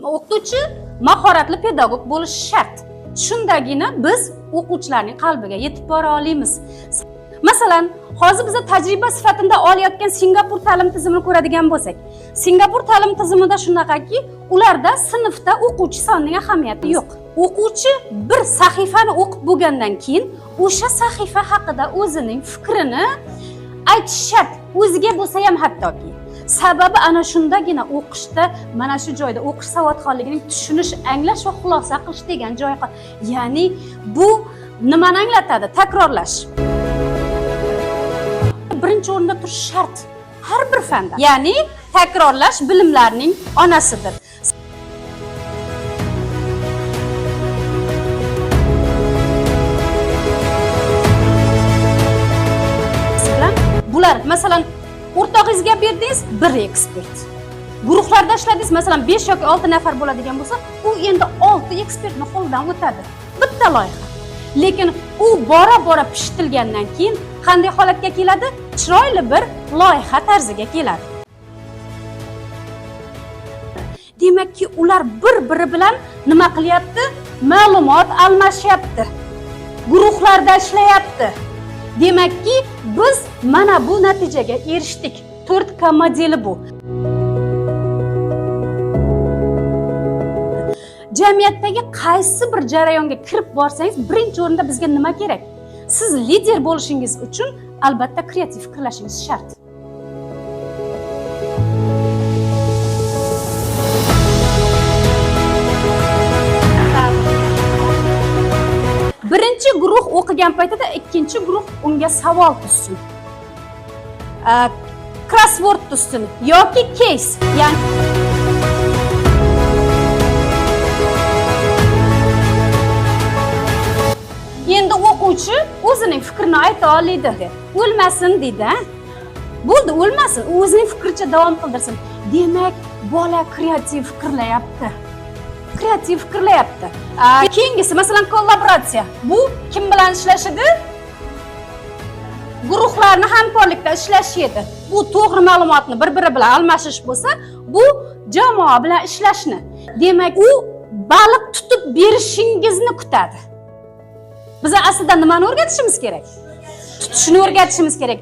o'qituvchi mahoratli pedagog bo'lishi shart. Shundagina biz o'quvchilarning qalbiga yetib bora olamiz. Masalan, hozir biz tajriba sifatida olayotgan Singapur ta'lim tizimini ko'radigan bo'lsak, Singapur ta'lim tizimida shunaqaki, ularda sinfda o'quvchi sonining ahamiyati yo'q. O'quvchi bir sahifani o'qib bo'lgandan keyin o'sha sahifa haqida o'zining fikrini aytish shart, o'ziga bo'lsa ham hattoki. Sababi ana shundagina o'qishda, mana shu joyda o'qish savodxonligining tushunish, anglash va xulosa qilish degan joy. Ya'ni bu nimani anglatadi? Takrorlash. Birinchi o'rinda turish shart har bir fanda. Ya'ni takrorlash bilimlarning onasidir. Bular masalan o'rtog'ingizga berdingiz, bir ekspert. Guruhlarda ishladingiz, masalan 5 yoki 6 nafar bo'ladigan bo'lsa, u endi 6 ekspertning qo'lidan o'tadi. Bitta loyiha. Lekin u bora-bora pishitilgandan keyin qanday holatga keladi? Chiroyli bir loyiha tarziga keladi. Demakki, ular bir-biri bilan nima qilyapti? Ma'lumot almashyapti. Guruhlarda ishlayapti. Demakki, biz mana bu natijaga erishdik. 4K modeli bu. Jamiyatdagi qaysi bir jarayonga kirib borsangiz, birinchi o'rinda bizga nima kerak? Siz lider bo'lishingiz uchun albatta kreativ fikrlashingiz shart. Birinchi guruh o'qigan paytida ikkinchi guruh unga savol tuzsin. Crossword tuzsin yoki case, ya'ni endi o'quvchi o'zining fikrini ayta oladi. O'lmasin deydi. Bo'ldi, o'lmasin, u o'zining fikricha davom qildirsin. Demak, bola kreativ fikrlayapti. Kreativ fikrlayapti. Keyingisi masalan kollaboratsiya. Bu kim bilan ishlashadi? Guruhlarni hamkorlikda ishlash edi. Bu to'g'ri ma'lumotni bir-biri bilan almashish bo'lsa, bu jamoa bilan ishlashni. Demak, u baliq tutib berishingizni kutadi. Biz aslida nimani o'rgatishimiz kerak? Tutishni o'rgatishimiz kerak.